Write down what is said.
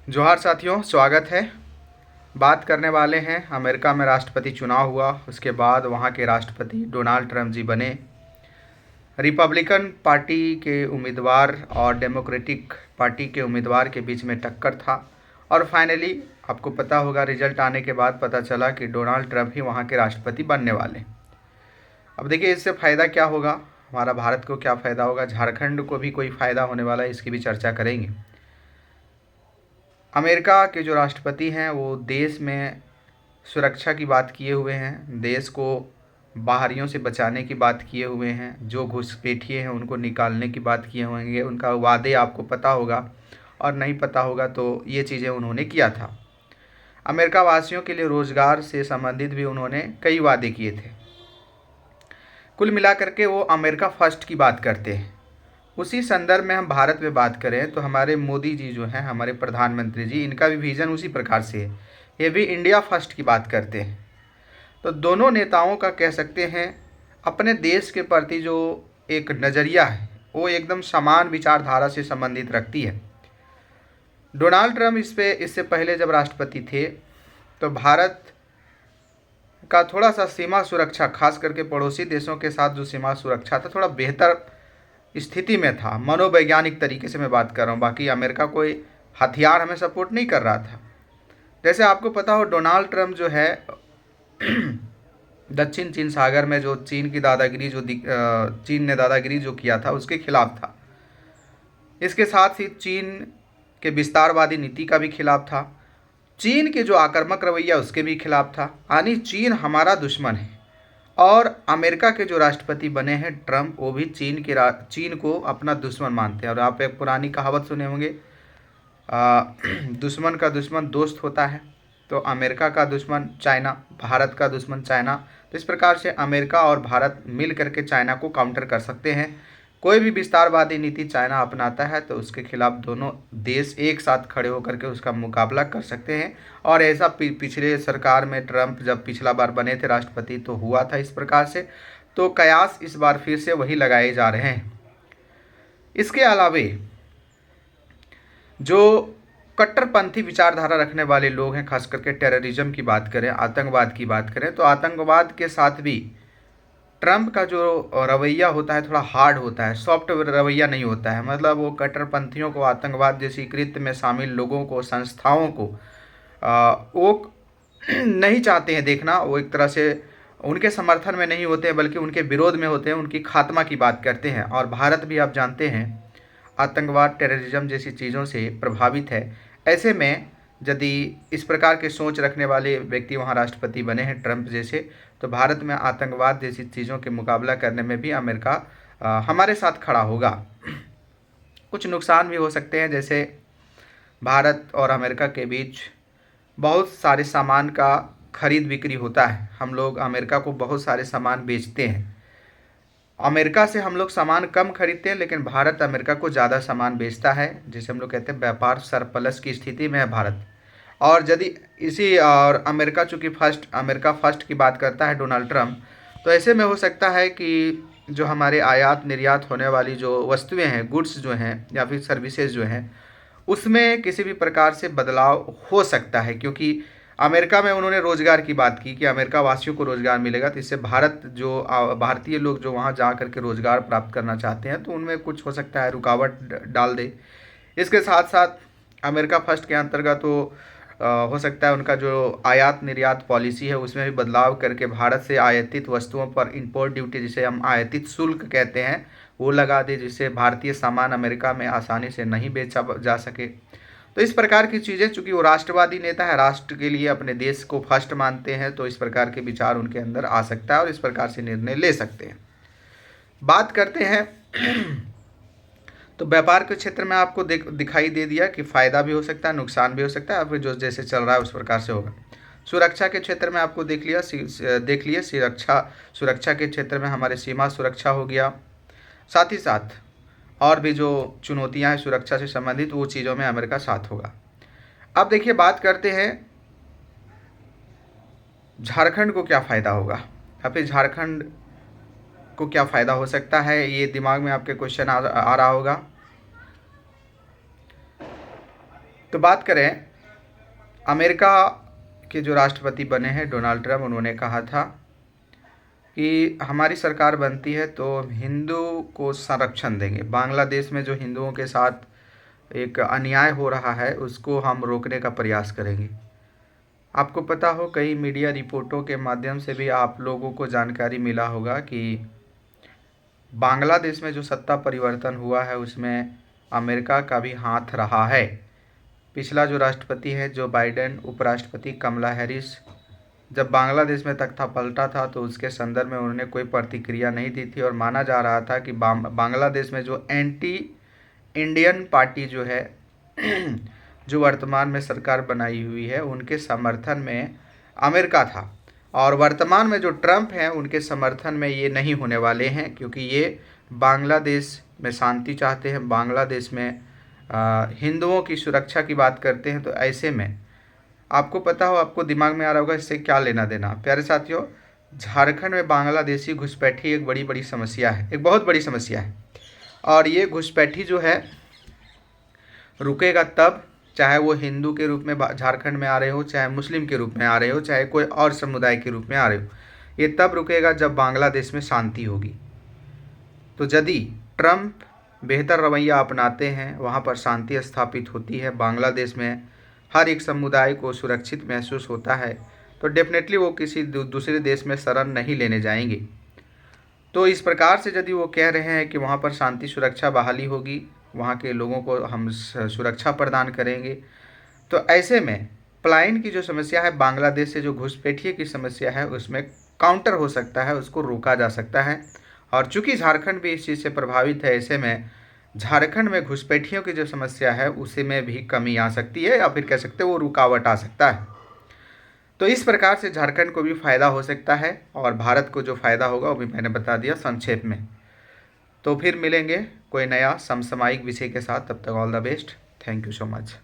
जोहार साथियों, स्वागत है। बात करने वाले हैं अमेरिका में राष्ट्रपति चुनाव हुआ, उसके बाद वहाँ के राष्ट्रपति डोनाल्ड ट्रंप जी बने। रिपब्लिकन पार्टी के उम्मीदवार और डेमोक्रेटिक पार्टी के उम्मीदवार के बीच में टक्कर था और फाइनली आपको पता होगा, रिजल्ट आने के बाद पता चला कि डोनाल्ड ट्रंप ही वहाँ के राष्ट्रपति बनने वाले। अब देखिए, इससे फ़ायदा क्या होगा, हमारा भारत को क्या फ़ायदा होगा, झारखंड को भी कोई फ़ायदा होने वाला है, इसकी भी चर्चा करेंगे। अमेरिका के जो राष्ट्रपति हैं वो देश में सुरक्षा की बात किए हुए हैं, देश को बाहरियों से बचाने की बात किए हुए हैं, जो घुसपैठिए हैं उनको निकालने की बात किए होंगे। उनका वादे आपको पता होगा, और नहीं पता होगा तो ये चीज़ें उन्होंने किया था। अमेरिका वासियों के लिए रोज़गार से संबंधित भी उन्होंने कई वादे किए थे। कुल मिलाकर के वो अमेरिका फर्स्ट की बात करते हैं। उसी संदर्भ में हम भारत में बात करें तो हमारे मोदी जी जो हैं, हमारे प्रधानमंत्री जी, इनका भी विज़न उसी प्रकार से है। ये भी इंडिया फर्स्ट की बात करते हैं। तो दोनों नेताओं का कह सकते हैं अपने देश के प्रति जो एक नज़रिया है वो एकदम समान विचारधारा से संबंधित रखती है। डोनाल्ड ट्रंप इससे पहले जब राष्ट्रपति थे तो भारत का थोड़ा सा सीमा सुरक्षा, खास करके पड़ोसी देशों के साथ जो सीमा सुरक्षा था, थोड़ा बेहतर स्थिति में था। मनोवैज्ञानिक तरीके से मैं बात कर रहा हूँ, बाकी अमेरिका कोई हथियार हमें सपोर्ट नहीं कर रहा था। जैसे आपको पता हो, डोनाल्ड ट्रंप जो है दक्षिण चीन सागर में जो चीन की दादागिरी चीन ने दादागिरी जो किया था उसके खिलाफ था। इसके साथ ही चीन के विस्तारवादी नीति का भी खिलाफ था, चीन के जो आक्रामक रवैया उसके भी खिलाफ था। यानी चीन हमारा दुश्मन है। और अमेरिका के जो राष्ट्रपति बने हैं ट्रंप, वो भी चीन को अपना दुश्मन मानते हैं। और आप एक पुरानी कहावत सुने होंगे, दुश्मन का दुश्मन दोस्त होता है। तो अमेरिका का दुश्मन चाइना, भारत का दुश्मन चाइना। तो इस प्रकार से अमेरिका और भारत मिल करके चाइना को काउंटर कर सकते हैं। कोई भी विस्तारवादी नीति चाइना अपनाता है तो उसके खिलाफ दोनों देश एक साथ खड़े होकर के उसका मुकाबला कर सकते हैं। और ऐसा पिछले सरकार में ट्रंप जब पिछला बार बने थे राष्ट्रपति तो हुआ था इस प्रकार से। तो कयास इस बार फिर से वही लगाए जा रहे हैं। इसके अलावे जो कट्टरपंथी विचारधारा रखने वाले लोग हैं, खास करके टेररिज्म की बात करें, आतंकवाद की बात करें, तो आतंकवाद के साथ भी ट्रंप का जो रवैया होता है थोड़ा हार्ड होता है, सॉफ्ट रवैया नहीं होता है। मतलब वो कट्टरपंथियों को, आतंकवाद जैसी कृत्य में शामिल लोगों को, संस्थाओं को वो नहीं चाहते हैं देखना। वो एक तरह से उनके समर्थन में नहीं होते हैं, बल्कि उनके विरोध में होते हैं, उनकी खात्मा की बात करते हैं। और भारत भी आप जानते हैं आतंकवाद, टेररिज्म जैसी चीज़ों से प्रभावित है। ऐसे में यदि इस प्रकार के सोच रखने वाले व्यक्ति वहाँ राष्ट्रपति बने हैं ट्रंप जैसे, तो भारत में आतंकवाद जैसी चीज़ों के मुकाबला करने में भी अमेरिका हमारे साथ खड़ा होगा। कुछ नुकसान भी हो सकते हैं, जैसे भारत और अमेरिका के बीच बहुत सारे सामान का खरीद बिक्री होता है। हम लोग अमेरिका को बहुत सारे सामान बेचते हैं। अमेरिका से हम लोग सामान कम खरीदते हैं, लेकिन भारत अमेरिका को ज़्यादा सामान बेचता है, जिसे हम लोग कहते हैं व्यापार सरप्लस की स्थिति में है भारत। और यदि इसी और अमेरिका, चूँकि अमेरिका फर्स्ट की बात करता है डोनाल्ड ट्रंप, तो ऐसे में हो सकता है कि जो हमारे आयात निर्यात होने वाली जो वस्तुएं हैं, गुड्स जो हैं या फिर सर्विसेज जो हैं, उसमें किसी भी प्रकार से बदलाव हो सकता है। क्योंकि अमेरिका में उन्होंने रोज़गार की बात की कि अमेरिका वासियों को रोज़गार मिलेगा, तो इससे भारतीय लोग जो वहाँ जा करके रोज़गार प्राप्त करना चाहते हैं तो उनमें कुछ हो सकता है रुकावट डाल दे। इसके साथ साथ अमेरिका फर्स्ट के अंतर्गत तो हो सकता है उनका जो आयात निर्यात पॉलिसी है उसमें भी बदलाव करके भारत से आयातित वस्तुओं पर इंपोर्ट ड्यूटी, जिसे हम आयातित शुल्क कहते हैं, वो लगा दे, जिससे भारतीय सामान अमेरिका में आसानी से नहीं बेचा जा सके। तो इस प्रकार की चीज़ें, चूँकि वो राष्ट्रवादी नेता है, राष्ट्र के लिए अपने देश को फर्स्ट मानते हैं, तो इस प्रकार के विचार उनके अंदर आ सकता है और इस प्रकार से निर्णय ले सकते हैं। बात करते हैं तो व्यापार के क्षेत्र में आपको दिखाई दे दिया कि फ़ायदा भी हो सकता है, नुकसान भी हो सकता है, फिर जो जैसे चल रहा है उस प्रकार से होगा। सुरक्षा के क्षेत्र में आपको देख लिए सुरक्षा के क्षेत्र में हमारे सीमा सुरक्षा हो गया, साथ ही साथ और भी जो चुनौतियां हैं सुरक्षा से संबंधित, वो चीज़ों में अमेरिका साथ होगा। अब देखिए, बात करते हैं झारखंड को क्या फ़ायदा होगा या फिर झारखंड को क्या फ़ायदा हो सकता है, ये दिमाग में आपके क्वेश्चन आ रहा होगा। तो बात करें, अमेरिका के जो राष्ट्रपति बने हैं डोनाल्ड ट्रम्प, उन्होंने कहा था कि हमारी सरकार बनती है तो हिंदू को संरक्षण देंगे। बांग्लादेश में जो हिंदुओं के साथ एक अन्याय हो रहा है उसको हम रोकने का प्रयास करेंगे। आपको पता हो, कई मीडिया रिपोर्टों के माध्यम से भी आप लोगों को जानकारी मिला होगा कि बांग्लादेश में जो सत्ता परिवर्तन हुआ है उसमें अमेरिका का भी हाथ रहा है। पिछला जो राष्ट्रपति है जो बाइडेन, उपराष्ट्रपति कमला हैरिस, जब बांग्लादेश में तख्ता पलटा था तो उसके संदर्भ में उन्होंने कोई प्रतिक्रिया नहीं दी थी और माना जा रहा था कि बांग्लादेश में जो एंटी इंडियन पार्टी जो है जो वर्तमान में सरकार बनाई हुई है उनके समर्थन में अमेरिका था, और वर्तमान में जो ट्रम्प हैं उनके समर्थन में ये नहीं होने वाले हैं, क्योंकि ये बांग्लादेश में शांति चाहते हैं, बांग्लादेश में हिंदुओं की सुरक्षा की बात करते हैं। तो ऐसे में आपको पता हो, आपको दिमाग में आ रहा होगा इससे क्या लेना देना। प्यारे साथियों, झारखंड में बांग्लादेशी घुसपैठी एक बड़ी समस्या है, एक बहुत बड़ी समस्या है, और ये घुसपैठी जो है रुकेगा तब, चाहे वो हिंदू के रूप में झारखंड में आ रहे हो, चाहे मुस्लिम के रूप में आ रहे हो, चाहे कोई और समुदाय के रूप में आ रहे हो, ये तब रुकेगा जब बांग्लादेश में शांति होगी। तो यदि ट्रम्प बेहतर रवैया अपनाते हैं, वहाँ पर शांति स्थापित होती है, बांग्लादेश में हर एक समुदाय को सुरक्षित महसूस होता है, तो डेफिनेटली वो किसी दूसरे देश में शरण नहीं लेने जाएंगे। तो इस प्रकार से यदि वो कह रहे हैं कि वहाँ पर शांति सुरक्षा बहाली होगी, वहाँ के लोगों को हम सुरक्षा प्रदान करेंगे, तो ऐसे में पलायन की जो समस्या है, बांग्लादेश से जो घुसपैठिए की समस्या है, उसमें काउंटर हो सकता है, उसको रोका जा सकता है। और चूंकि झारखंड भी इस चीज़ से प्रभावित है, ऐसे में झारखंड में घुसपैठियों की जो समस्या है उसी में भी कमी आ सकती है, या फिर कह सकते हैं वो रुकावट आ सकता है। तो इस प्रकार से झारखंड को भी फ़ायदा हो सकता है, और भारत को जो फ़ायदा होगा वो भी मैंने बता दिया संक्षेप में। तो फिर मिलेंगे कोई नया समसामयिक विषय के साथ, तब तक all the best, thank you so much.